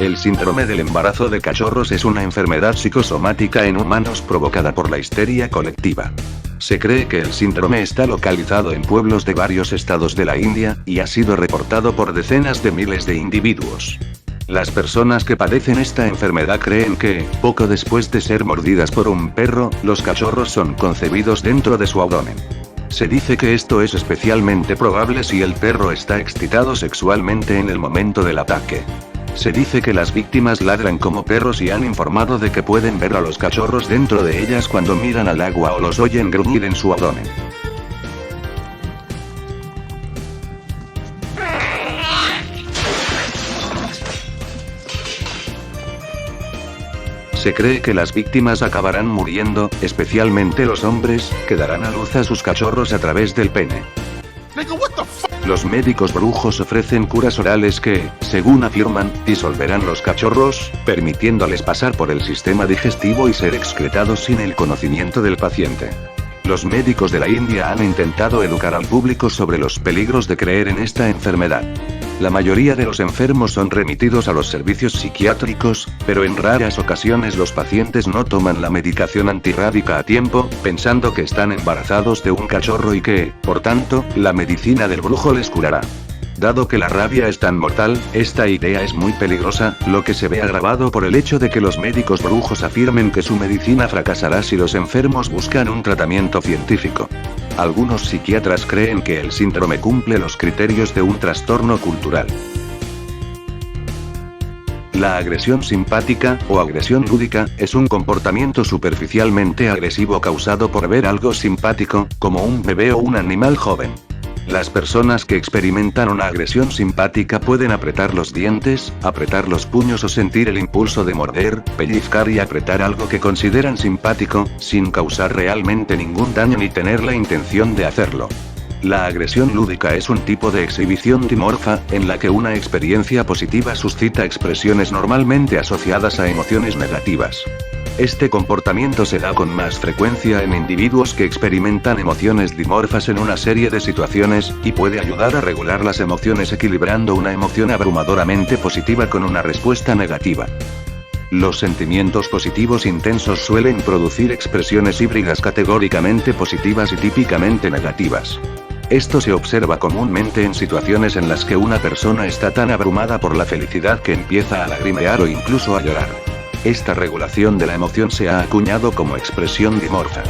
El síndrome del embarazo de cachorros es una enfermedad psicosomática en humanos provocada por la histeria colectiva. Se cree que el síndrome está localizado en pueblos de varios estados de la India, y ha sido reportado por decenas de miles de individuos. Las personas que padecen esta enfermedad creen que, poco después de ser mordidas por un perro, los cachorros son concebidos dentro de su abdomen. Se dice que esto es especialmente probable si el perro está excitado sexualmente en el momento del ataque. Se dice que las víctimas ladran como perros y han informado de que pueden ver a los cachorros dentro de ellas cuando miran al agua o los oyen gruñir en su abdomen. Se cree que las víctimas acabarán muriendo, especialmente los hombres, que darán a luz a sus cachorros a través del pene. Los médicos brujos ofrecen curas orales que, según afirman, disolverán los cachorros, permitiéndoles pasar por el sistema digestivo y ser excretados sin el conocimiento del paciente. Los médicos de la India han intentado educar al público sobre los peligros de creer en esta enfermedad. La mayoría de los enfermos son remitidos a los servicios psiquiátricos, pero en raras ocasiones los pacientes no toman la medicación antirrábica a tiempo, pensando que están embarazados de un cachorro y que, por tanto, la medicina del brujo les curará. Dado que la rabia es tan mortal, esta idea es muy peligrosa, lo que se ve agravado por el hecho de que los médicos brujos afirmen que su medicina fracasará si los enfermos buscan un tratamiento científico. Algunos psiquiatras creen que el síndrome cumple los criterios de un trastorno cultural. La agresión simpática, o agresión lúdica, es un comportamiento superficialmente agresivo causado por ver algo simpático, como un bebé o un animal joven. Las personas que experimentan una agresión simpática pueden apretar los dientes, apretar los puños o sentir el impulso de morder, pellizcar y apretar algo que consideran simpático, sin causar realmente ningún daño ni tener la intención de hacerlo. La agresión lúdica es un tipo de exhibición dimorfa, en la que una experiencia positiva suscita expresiones normalmente asociadas a emociones negativas. Este comportamiento se da con más frecuencia en individuos que experimentan emociones dimorfas en una serie de situaciones, y puede ayudar a regular las emociones equilibrando una emoción abrumadoramente positiva con una respuesta negativa. Los sentimientos positivos intensos suelen producir expresiones híbridas categóricamente positivas y típicamente negativas. Esto se observa comúnmente en situaciones en las que una persona está tan abrumada por la felicidad que empieza a lagrimear o incluso a llorar. Esta regulación de la emoción se ha acuñado como expresión dimorfa.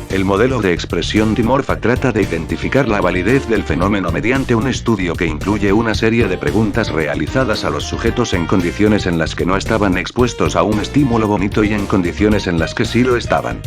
El modelo de expresión dimorfa trata de identificar la validez del fenómeno mediante un estudio que incluye una serie de preguntas realizadas a los sujetos en condiciones en las que no estaban expuestos a un estímulo bonito y en condiciones en las que sí lo estaban.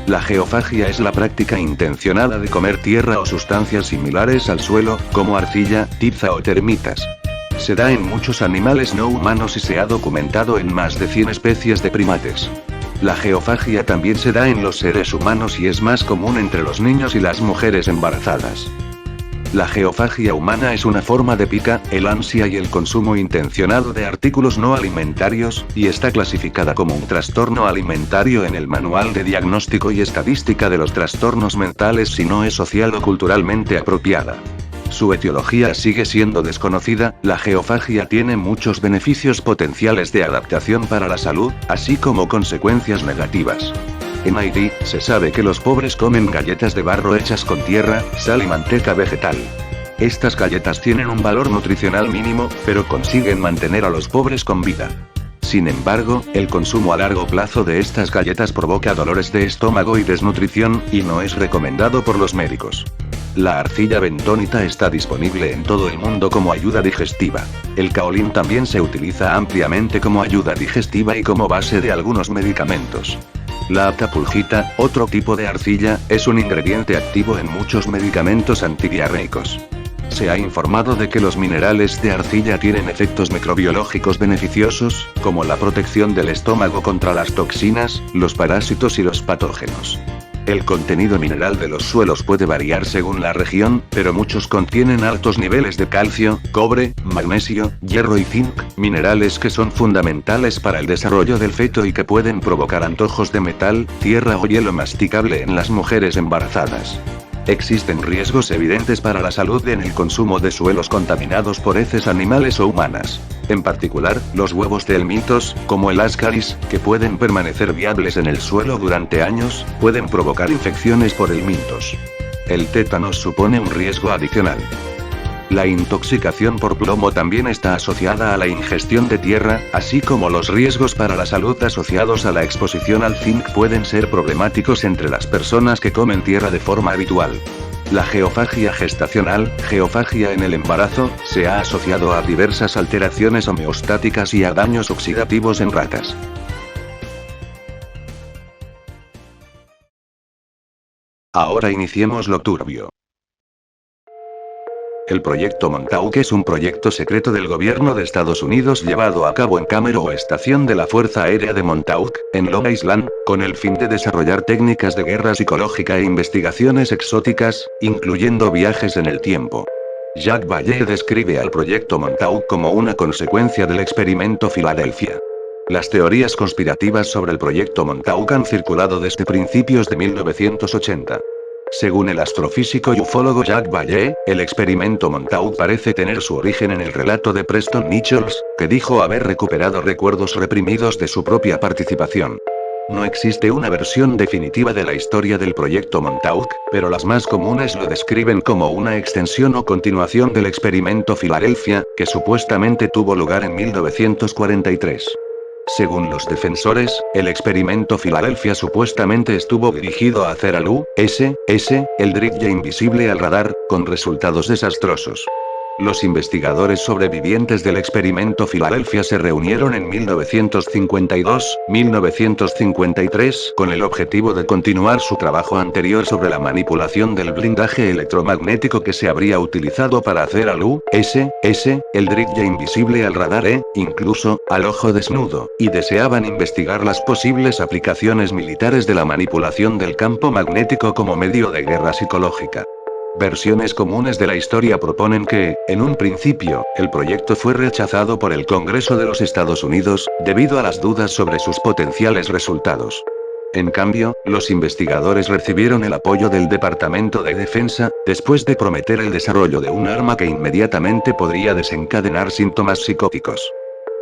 La geofagia es la práctica intencionada de comer tierra o sustancias similares al suelo, como arcilla, tiza o termitas. Se da en muchos animales no humanos y se ha documentado en más de 100 especies de primates. La geofagia también se da en los seres humanos y es más común entre los niños y las mujeres embarazadas. La geofagia humana es una forma de pica, el ansia y el consumo intencionado de artículos no alimentarios, y está clasificada como un trastorno alimentario en el Manual de Diagnóstico y Estadística de los Trastornos Mentales si no es social o culturalmente apropiada. Su etiología sigue siendo desconocida. La geofagia tiene muchos beneficios potenciales de adaptación para la salud, así como consecuencias negativas. En Haití, se sabe que los pobres comen galletas de barro hechas con tierra, sal y manteca vegetal. Estas galletas tienen un valor nutricional mínimo, pero consiguen mantener a los pobres con vida. Sin embargo, el consumo a largo plazo de estas galletas provoca dolores de estómago y desnutrición, y no es recomendado por los médicos. La arcilla bentónica está disponible en todo el mundo como ayuda digestiva. El caolín también se utiliza ampliamente como ayuda digestiva y como base de algunos medicamentos. La aptapulgita, otro tipo de arcilla, es un ingrediente activo en muchos medicamentos antidiarreicos. Se ha informado de que los minerales de arcilla tienen efectos microbiológicos beneficiosos, como la protección del estómago contra las toxinas, los parásitos y los patógenos. El contenido mineral de los suelos puede variar según la región, pero muchos contienen altos niveles de calcio, cobre, magnesio, hierro y zinc, minerales que son fundamentales para el desarrollo del feto y que pueden provocar antojos de metal, tierra o hielo masticable en las mujeres embarazadas. Existen riesgos evidentes para la salud en el consumo de suelos contaminados por heces animales o humanas. En particular, los huevos de helmintos, como el Ascaris, que pueden permanecer viables en el suelo durante años, pueden provocar infecciones por helmintos. El tétanos supone un riesgo adicional. La intoxicación por plomo también está asociada a la ingestión de tierra, así como los riesgos para la salud asociados a la exposición al zinc pueden ser problemáticos entre las personas que comen tierra de forma habitual. La geofagia gestacional, geofagia en el embarazo, se ha asociado a diversas alteraciones homeostáticas y a daños oxidativos en ratas. Ahora iniciemos lo turbio. El proyecto Montauk es un proyecto secreto del gobierno de Estados Unidos llevado a cabo en Camero o estación de la Fuerza Aérea de Montauk, en Long Island, con el fin de desarrollar técnicas de guerra psicológica e investigaciones exóticas, incluyendo viajes en el tiempo. Jack Vallée describe al proyecto Montauk como una consecuencia del experimento Filadelfia. Las teorías conspirativas sobre el proyecto Montauk han circulado desde principios de 1980. Según el astrofísico y ufólogo Jack Vallée, el experimento Montauk parece tener su origen en el relato de Preston Nichols, que dijo haber recuperado recuerdos reprimidos de su propia participación. No existe una versión definitiva de la historia del proyecto Montauk, pero las más comunes lo describen como una extensión o continuación del experimento Filadelfia, que supuestamente tuvo lugar en 1943. Según los defensores, el experimento Filadelfia supuestamente estuvo dirigido a hacer al U.S.S. Eldridge invisible al radar, con resultados desastrosos. Los investigadores sobrevivientes del experimento Filadelfia se reunieron en 1952-1953 con el objetivo de continuar su trabajo anterior sobre la manipulación del blindaje electromagnético que se habría utilizado para hacer al U.S.S. Eldridge invisible al radar incluso, al ojo desnudo, y deseaban investigar las posibles aplicaciones militares de la manipulación del campo magnético como medio de guerra psicológica. Versiones comunes de la historia proponen que, en un principio, el proyecto fue rechazado por el Congreso de los Estados Unidos, debido a las dudas sobre sus potenciales resultados. En cambio, los investigadores recibieron el apoyo del Departamento de Defensa, después de prometer el desarrollo de un arma que inmediatamente podría desencadenar síntomas psicóticos.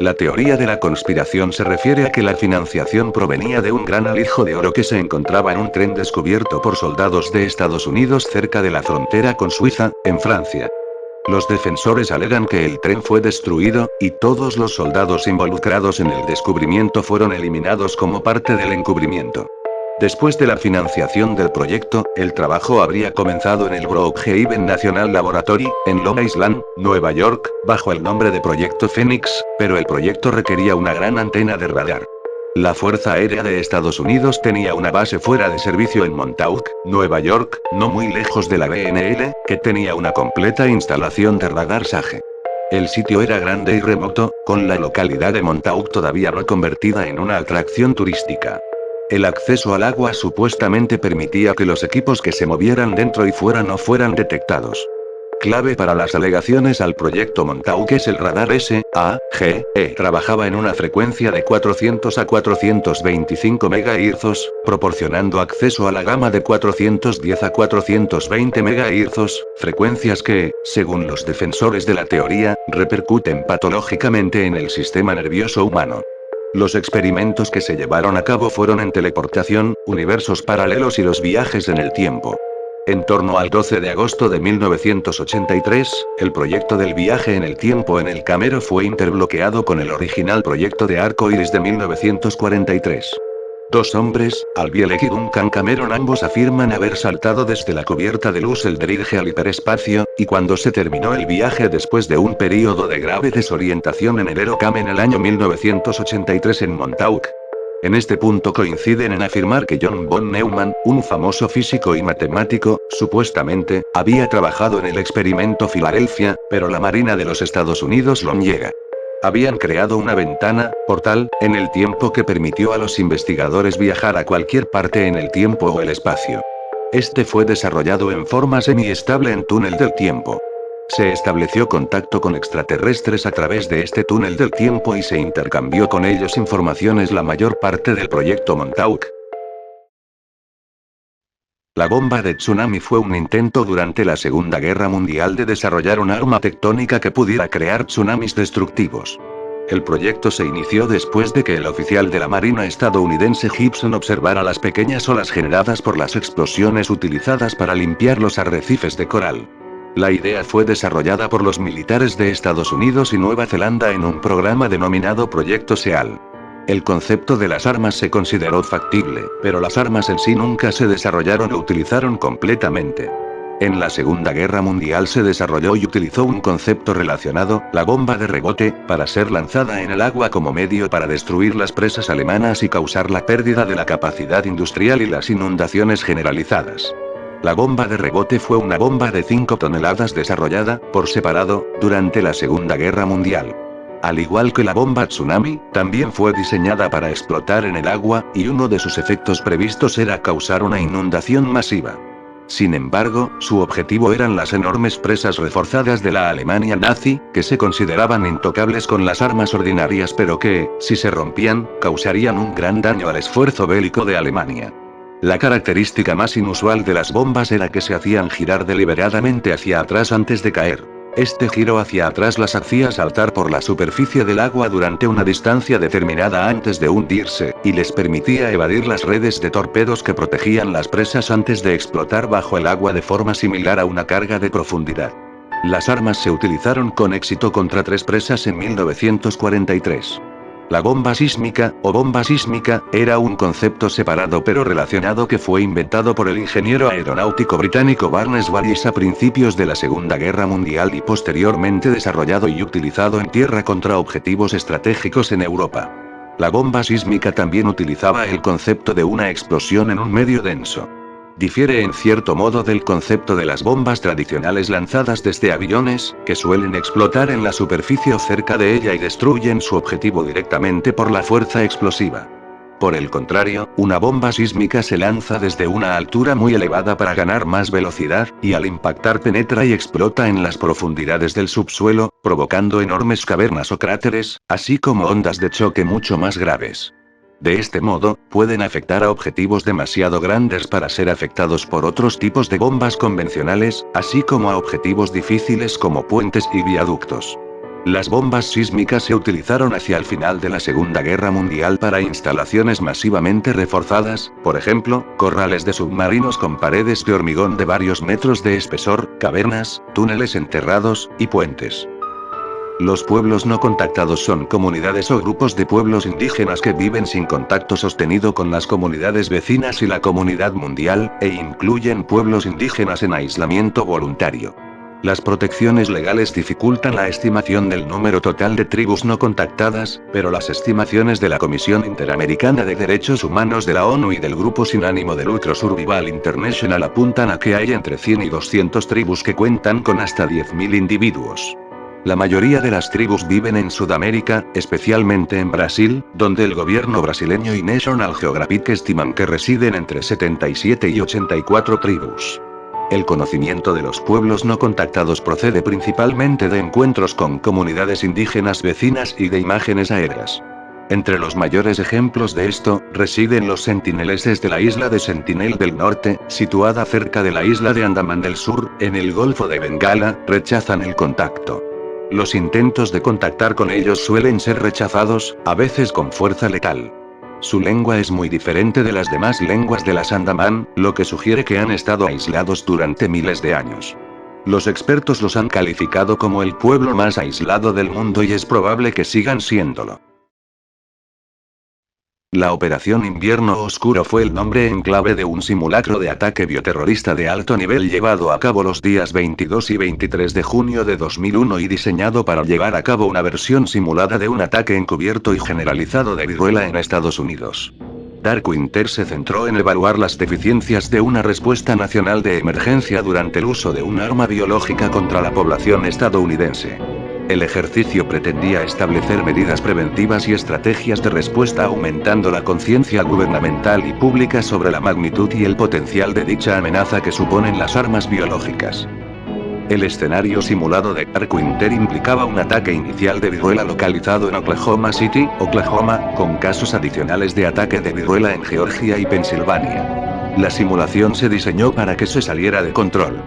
La teoría de la conspiración se refiere a que la financiación provenía de un gran alijo de oro que se encontraba en un tren descubierto por soldados de Estados Unidos cerca de la frontera con Suiza, en Francia. Los defensores alegan que el tren fue destruido, y todos los soldados involucrados en el descubrimiento fueron eliminados como parte del encubrimiento. Después de la financiación del proyecto, el trabajo habría comenzado en el Brookhaven National Laboratory, en Long Island, Nueva York, bajo el nombre de Proyecto Phoenix, pero el proyecto requería una gran antena de radar. La Fuerza Aérea de Estados Unidos tenía una base fuera de servicio en Montauk, Nueva York, no muy lejos de la BNL, que tenía una completa instalación de radar SAGE. El sitio era grande y remoto, con la localidad de Montauk todavía no convertida en una atracción turística. El acceso al agua supuestamente permitía que los equipos que se movieran dentro y fuera no fueran detectados. Clave para las alegaciones al proyecto Montauk es el radar SAGE. Trabajaba en una frecuencia de 400 a 425 MHz, proporcionando acceso a la gama de 410 a 420 MHz, frecuencias que, según los defensores de la teoría, repercuten patológicamente en el sistema nervioso humano. Los experimentos que se llevaron a cabo fueron en teleportación, universos paralelos y los viajes en el tiempo. En torno al 12 de agosto de 1983, el proyecto del viaje en el tiempo en el Camero fue interbloqueado con el original proyecto de Arco Iris de 1943. Dos hombres, Al Bielek y Duncan Cameron, ambos afirman haber saltado desde la cubierta de Luz Eldridge al hiperespacio, y cuando se terminó el viaje después de un período de grave desorientación en el Aerocam en el año 1983 en Montauk. En este punto coinciden en afirmar que John von Neumann, un famoso físico y matemático, supuestamente, había trabajado en el experimento Filadelfia, pero la Marina de los Estados Unidos lo niega. Habían creado una ventana, portal, en el tiempo que permitió a los investigadores viajar a cualquier parte en el tiempo o el espacio. Este fue desarrollado en forma semiestable en túnel del tiempo. Se estableció contacto con extraterrestres a través de este túnel del tiempo y se intercambió con ellos informaciones la mayor parte del proyecto Montauk. La bomba de tsunami fue un intento durante la Segunda Guerra Mundial de desarrollar un arma tectónica que pudiera crear tsunamis destructivos. El proyecto se inició después de que el oficial de la Marina estadounidense Gibson observara las pequeñas olas generadas por las explosiones utilizadas para limpiar los arrecifes de coral. La idea fue desarrollada por los militares de Estados Unidos y Nueva Zelanda en un programa denominado Proyecto SEAL. El concepto de las armas se consideró factible, pero las armas en sí nunca se desarrollaron o utilizaron completamente. En la Segunda Guerra Mundial se desarrolló y utilizó un concepto relacionado, la bomba de rebote, para ser lanzada en el agua como medio para destruir las presas alemanas y causar la pérdida de la capacidad industrial y las inundaciones generalizadas. La bomba de rebote fue una bomba de 5 toneladas desarrollada, por separado, durante la Segunda Guerra Mundial. Al igual que la bomba tsunami, también fue diseñada para explotar en el agua, y uno de sus efectos previstos era causar una inundación masiva. Sin embargo, su objetivo eran las enormes presas reforzadas de la Alemania nazi, que se consideraban intocables con las armas ordinarias pero que, si se rompían, causarían un gran daño al esfuerzo bélico de Alemania. La característica más inusual de las bombas era que se hacían girar deliberadamente hacia atrás antes de caer. Este giro hacia atrás las hacía saltar por la superficie del agua durante una distancia determinada antes de hundirse, y les permitía evadir las redes de torpedos que protegían las presas antes de explotar bajo el agua de forma similar a una carga de profundidad. Las armas se utilizaron con éxito contra 3 presas en 1943. La bomba sísmica, o bomba sísmica, era un concepto separado pero relacionado que fue inventado por el ingeniero aeronáutico británico Barnes Wallis a principios de la Segunda Guerra Mundial y posteriormente desarrollado y utilizado en tierra contra objetivos estratégicos en Europa. La bomba sísmica también utilizaba el concepto de una explosión en un medio denso. Difiere en cierto modo del concepto de las bombas tradicionales lanzadas desde aviones, que suelen explotar en la superficie o cerca de ella y destruyen su objetivo directamente por la fuerza explosiva. Por el contrario, una bomba sísmica se lanza desde una altura muy elevada para ganar más velocidad, y al impactar penetra y explota en las profundidades del subsuelo, provocando enormes cavernas o cráteres, así como ondas de choque mucho más graves. De este modo, pueden afectar a objetivos demasiado grandes para ser afectados por otros tipos de bombas convencionales, así como a objetivos difíciles como puentes y viaductos. Las bombas sísmicas se utilizaron hacia el final de la Segunda Guerra Mundial para instalaciones masivamente reforzadas, por ejemplo, corrales de submarinos con paredes de hormigón de varios metros de espesor, cavernas, túneles enterrados, y puentes. Los pueblos no contactados son comunidades o grupos de pueblos indígenas que viven sin contacto sostenido con las comunidades vecinas y la comunidad mundial, e incluyen pueblos indígenas en aislamiento voluntario. Las protecciones legales dificultan la estimación del número total de tribus no contactadas, pero las estimaciones de la Comisión Interamericana de Derechos Humanos de la ONU y del Grupo Sin Ánimo de Lucro Survival International apuntan a que hay entre 100 y 200 tribus que cuentan con hasta 10.000 individuos. La mayoría de las tribus viven en Sudamérica, especialmente en Brasil, donde el gobierno brasileño y National Geographic estiman que residen entre 77 y 84 tribus. El conocimiento de los pueblos no contactados procede principalmente de encuentros con comunidades indígenas vecinas y de imágenes aéreas. Entre los mayores ejemplos de esto, residen los sentineleses de la isla de Sentinel del Norte, situada cerca de la isla de Andamán del Sur, en el Golfo de Bengala, rechazan el contacto. Los intentos de contactar con ellos suelen ser rechazados, a veces con fuerza letal. Su lengua es muy diferente de las demás lenguas de las Andamán, lo que sugiere que han estado aislados durante miles de años. Los expertos los han calificado como el pueblo más aislado del mundo y es probable que sigan siéndolo. La Operación Invierno Oscuro fue el nombre en clave de un simulacro de ataque bioterrorista de alto nivel llevado a cabo los días 22 y 23 de junio de 2001 y diseñado para llevar a cabo una versión simulada de un ataque encubierto y generalizado de viruela en Estados Unidos. Darkwinter se centró en evaluar las deficiencias de una respuesta nacional de emergencia durante el uso de un arma biológica contra la población estadounidense. El ejercicio pretendía establecer medidas preventivas y estrategias de respuesta aumentando la conciencia gubernamental y pública sobre la magnitud y el potencial de dicha amenaza que suponen las armas biológicas. El escenario simulado de Darkwinter implicaba un ataque inicial de viruela localizado en Oklahoma City, Oklahoma, con casos adicionales de ataque de viruela en Georgia y Pensilvania. La simulación se diseñó para que se saliera de control.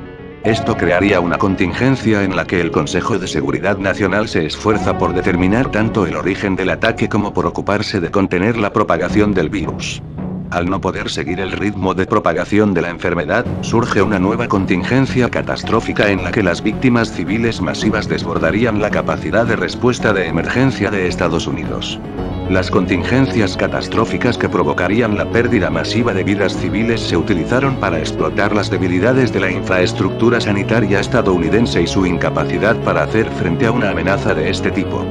Esto crearía una contingencia en la que el Consejo de Seguridad Nacional se esfuerza por determinar tanto el origen del ataque como por ocuparse de contener la propagación del virus. Al no poder seguir el ritmo de propagación de la enfermedad, surge una nueva contingencia catastrófica en la que las víctimas civiles masivas desbordarían la capacidad de respuesta de emergencia de Estados Unidos. Las contingencias catastróficas que provocarían la pérdida masiva de vidas civiles se utilizaron para explotar las debilidades de la infraestructura sanitaria estadounidense y su incapacidad para hacer frente a una amenaza de este tipo.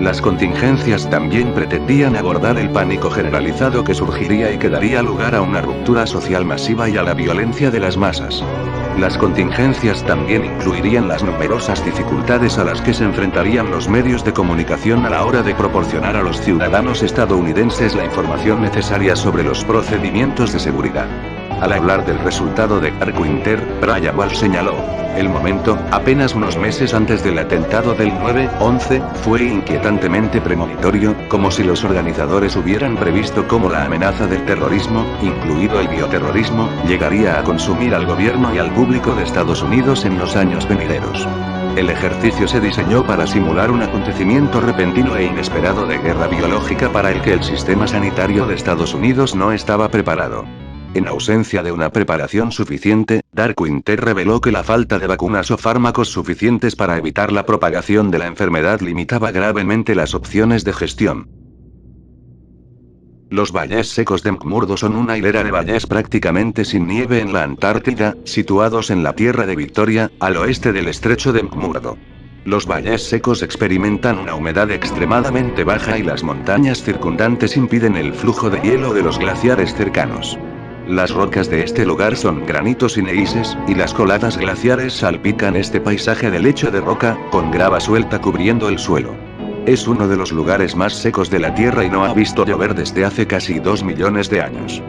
Las contingencias también pretendían abordar el pánico generalizado que surgiría y que daría lugar a una ruptura social masiva y a la violencia de las masas. Las contingencias también incluirían las numerosas dificultades a las que se enfrentarían los medios de comunicación a la hora de proporcionar a los ciudadanos estadounidenses la información necesaria sobre los procedimientos de seguridad. Al hablar del resultado de Darkwinter, Brian Walsh señaló: el momento, apenas unos meses antes del atentado del 9/11, fue inquietantemente premonitorio, como si los organizadores hubieran previsto cómo la amenaza del terrorismo, incluido el bioterrorismo, llegaría a consumir al gobierno y al público de Estados Unidos en los años venideros. El ejercicio se diseñó para simular un acontecimiento repentino e inesperado de guerra biológica para el que el sistema sanitario de Estados Unidos no estaba preparado. En ausencia de una preparación suficiente, Darkwinter reveló que la falta de vacunas o fármacos suficientes para evitar la propagación de la enfermedad limitaba gravemente las opciones de gestión. Los valles secos de McMurdo son una hilera de valles prácticamente sin nieve en la Antártida, situados en la Tierra de Victoria, al oeste del estrecho de McMurdo. Los valles secos experimentan una humedad extremadamente baja y las montañas circundantes impiden el flujo de hielo de los glaciares cercanos. Las rocas de este lugar son granitos y gneisses, y las coladas glaciares salpican este paisaje de lecho de roca, con grava suelta cubriendo el suelo. Es uno de los lugares más secos de la Tierra y no ha visto llover desde hace casi 2 millones de años.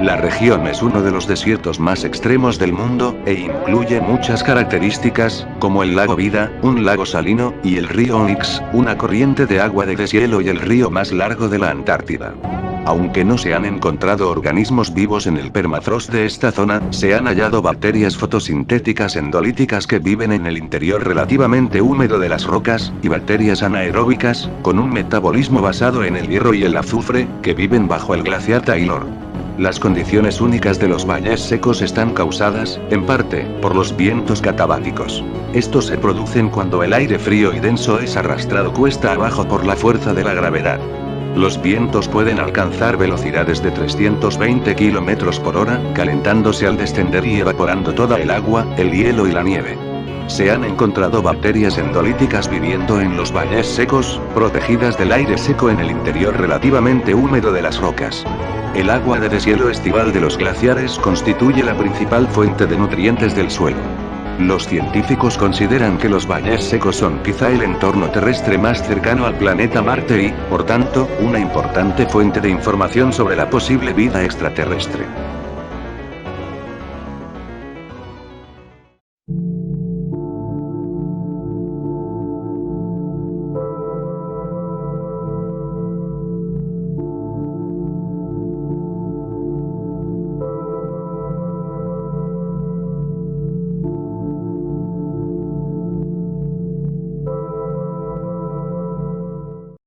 La región es uno de los desiertos más extremos del mundo, e incluye muchas características, como el lago Vida, un lago salino, y el río Onyx, una corriente de agua de deshielo y el río más largo de la Antártida. Aunque no se han encontrado organismos vivos en el permafrost de esta zona, se han hallado bacterias fotosintéticas endolíticas que viven en el interior relativamente húmedo de las rocas, y bacterias anaeróbicas, con un metabolismo basado en el hierro y el azufre, que viven bajo el glaciar Taylor. Las condiciones únicas de los valles secos están causadas, en parte, por los vientos catabáticos. Estos se producen cuando el aire frío y denso es arrastrado cuesta abajo por la fuerza de la gravedad. Los vientos pueden alcanzar velocidades de 320 km por hora, calentándose al descender y evaporando toda el agua, el hielo y la nieve. Se han encontrado bacterias endolíticas viviendo en los valles secos, protegidas del aire seco en el interior relativamente húmedo de las rocas. El agua de deshielo estival de los glaciares constituye la principal fuente de nutrientes del suelo. Los científicos consideran que los valles secos son quizá el entorno terrestre más cercano al planeta Marte y, por tanto, una importante fuente de información sobre la posible vida extraterrestre.